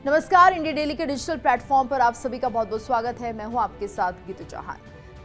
नमस्कार, India daily के digital platform पर आप सभी का बहुत बहुत स्वागत है। मैं हूं आपके साथ गीतू चौहान।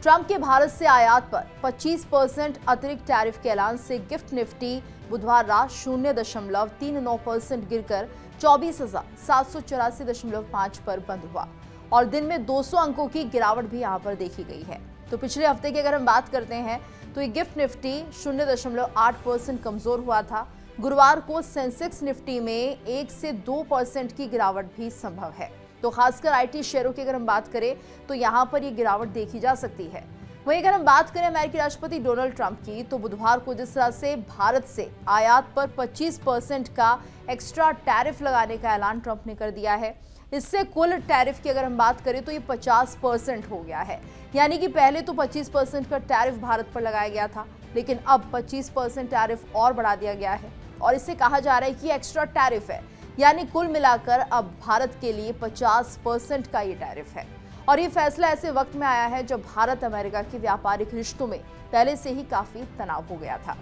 ट्रंप के भारत से आयात पर 25% अतिरिक्त टैरिफ के ऐलान से गिफ्ट निफ्टी बुधवार रात 0.39% गिरकर 24,784.5 पर बंद हुआ और दिन में 200 अंकों की गिरावट भी यहां पर देखी गई है। तो पिछले हफ्ते की अगर हम बात करते हैं तो ये गिफ्ट निफ्टी 0.8% कमजोर हुआ था। गुरुवार को सेंसेक्स निफ्टी में 1 से 2% की गिरावट भी संभव है। तो खासकर आईटी शेयरों की अगर हम बात करें तो यहां पर ये गिरावट देखी जा सकती है। वहीं अगर हम बात करें अमेरिकी राष्ट्रपति डोनाल्ड ट्रंप की, तो बुधवार को जिस तरह से भारत से आयात पर 25% का एक्स्ट्रा टैरिफ लगाने का ऐलान ट्रंप ने कर दिया है, इससे कुल टैरिफ की अगर हम बात करें तो ये 50% हो गया है। यानी कि पहले तो 25% का टैरिफ भारत पर लगाया गया था, लेकिन अब 25% टैरिफ और बढ़ा दिया गया है और इससे कहा जा रहा है कि एक्स्ट्रा टैरिफ है, यानी कुल मिलाकर अब भारत के लिए 50% का ये टैरिफ है। और ये फैसला ऐसे वक्त में आया है जब भारत अमेरिका के व्यापारिक रिश्तों में पहले से ही काफी तनाव हो गया था।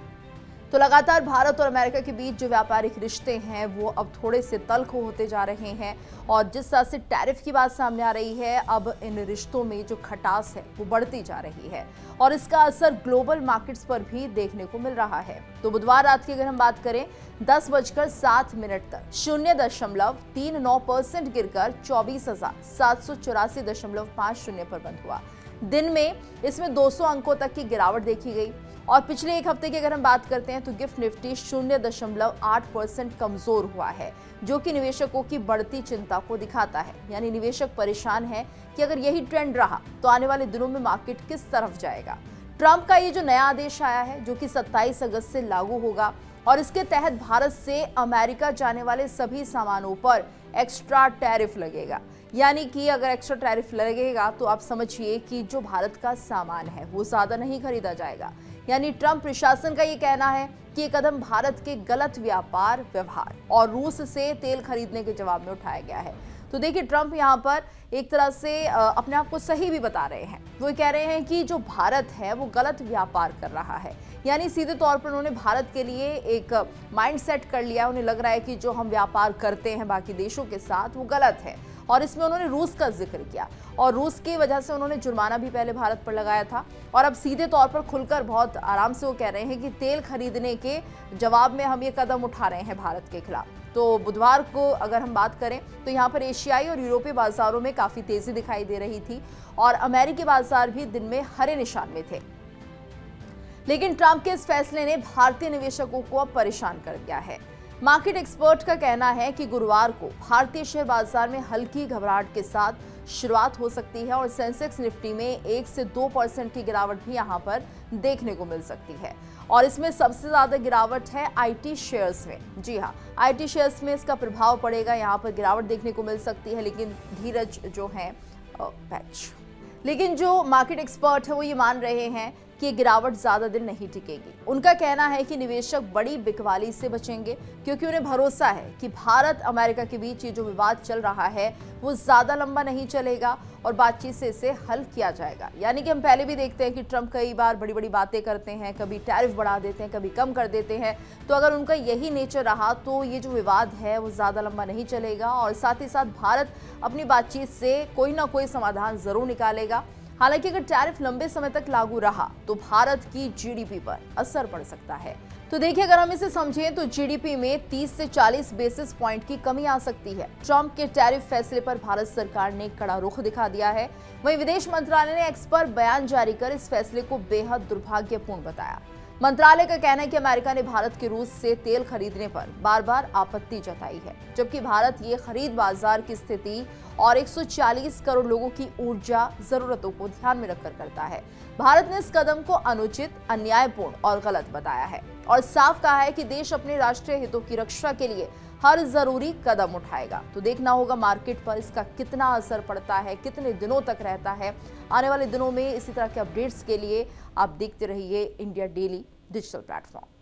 तो लगातार भारत और अमेरिका के बीच जो व्यापारिक रिश्ते हैं वो अब थोड़े से तल्ख होते जा रहे हैं और जिस तरह से टैरिफ की बात सामने आ रही है, अब इन रिश्तों में जो खटास है वो बढ़ती जा रही है और इसका असर ग्लोबल मार्केट्स पर भी देखने को मिल रहा है। तो बुधवार रात की अगर हम बात करें 10:07 तक 0.39% गिरकर 24,784.50 पर बंद हुआ। दिन में इसमें 200 अंकों तक की गिरावट देखी गई और पिछले एक हफ्ते की अगर हम बात करते हैं तो गिफ्ट निफ्टी 0.8% कमजोर हुआ है, जो कि निवेशकों की बढ़ती चिंता को दिखाता है। यानी निवेशक परेशान है कि अगर यही ट्रेंड रहा तो आने वाले दिनों में मार्केट किस तरफ जाएगा। ट्रंप का ये जो नया आदेश आया है, जो कि 27 अगस्त से लागू होगा और इसके तहत भारत से अमेरिका जाने वाले सभी सामानों पर एक्स्ट्रा टैरिफ लगेगा। यानी कि अगर एक्स्ट्रा टैरिफ लगेगा तो आप समझिए कि जो भारत का सामान है वो ज्यादा नहीं खरीदा जाएगा। यानी ट्रंप प्रशासन का ये कहना है कि ये कदम भारत के गलत व्यापार व्यवहार और रूस से तेल खरीदने के जवाब में उठाया गया है। तो देखिए, ट्रंप यहाँ पर एक तरह से अपने आप को सही भी बता रहे हैं। वो कह रहे हैं कि जो भारत है वो गलत व्यापार कर रहा है। यानी सीधे तौर पर उन्होंने भारत के लिए एक माइंड सेट कर लिया। उन्हें लग रहा है कि जो हम व्यापार करते हैं बाकी देशों के साथ वो गलत है और इसमें उन्होंने रूस का जिक्र किया और रूस की वजह से उन्होंने जुर्माना भी पहले भारत पर लगाया था और अब सीधे तौर पर खुलकर बहुत आराम से वो कह रहे हैं कि तेल खरीदने के जवाब में हम ये कदम उठा रहे हैं भारत के खिलाफ। तो बुधवार को अगर हम बात करें तो यहाँ पर एशियाई और यूरोपीय बाजारों में काफी तेजी दिखाई दे रही थी और अमेरिकी बाजार भी दिन में हरे निशान में थे। लेकिन ट्रंप के इस फैसले ने भारतीय निवेशकों को अब परेशान कर दिया है। मार्केट एक्सपर्ट का कहना है कि गुरुवार को भारतीय शेयर बाजार में हल्की घबराहट के साथ शुरुआत हो सकती है और सेंसेक्स निफ्टी में 1 से 2% की गिरावट भी यहां पर देखने को मिल सकती है और इसमें सबसे ज्यादा गिरावट है आईटी शेयर्स में। जी हां, आईटी शेयर्स में इसका प्रभाव पड़ेगा, यहां पर गिरावट देखने को मिल सकती है। लेकिन धीरज जो है लेकिन जो मार्केट एक्सपर्ट है वो ये मान रहे हैं कि गिरावट ज्यादा दिन नहीं टिकेगी। उनका कहना है कि निवेशक बड़ी बिकवाली से बचेंगे क्योंकि उन्हें भरोसा है कि भारत अमेरिका के बीच ये जो विवाद चल रहा है वो ज्यादा लंबा नहीं चलेगा और बातचीत से इसे हल किया जाएगा। यानी कि हम पहले भी देखते हैं कि ट्रंप कई बार बड़ी बड़ी बातें करते हैं, कभी टैरिफ बढ़ा देते हैं, कभी कम कर देते हैं। तो अगर उनका यही नेचर रहा तो ये जो विवाद है वो ज्यादा लंबा नहीं चलेगा और साथ ही साथ भारत अपनी बातचीत से कोई ना कोई समाधान जरूर निकालेगा। हालांकि अगर टैरिफ लंबे समय तक लागू रहा तो भारत की जीडीपी पर असर पड़ सकता है। तो देखिए, अगर हम इसे समझें तो जीडीपी में 30 से 40 बेसिस पॉइंट की कमी आ सकती है। ट्रंप के टैरिफ फैसले पर भारत सरकार ने कड़ा रुख दिखा दिया है। वहीं विदेश मंत्रालय ने एक्स पर बयान जारी कर इस फैसले को बेहद दुर्भाग्यपूर्ण बताया। मंत्रालय का कहना है कि अमेरिका ने भारत के रूस से तेल खरीदने पर बार बार आपत्ति जताई है, जबकि भारत ये खरीद बाजार की स्थिति और 140 करोड़ लोगों की ऊर्जा जरूरतों को ध्यान में रखकर करता है। भारत ने इस कदम को अनुचित, अन्यायपूर्ण और गलत बताया है और साफ कहा है कि देश अपने राष्ट्रीय हितों की रक्षा के लिए हर जरूरी कदम उठाएगा। तो देखना होगा मार्केट पर इसका कितना असर पड़ता है, कितने दिनों तक रहता है। आने वाले दिनों में इसी तरह के अपडेट्स के लिए आप देखते रहिए इंडिया डेली डिजिटल प्लेटफॉर्म।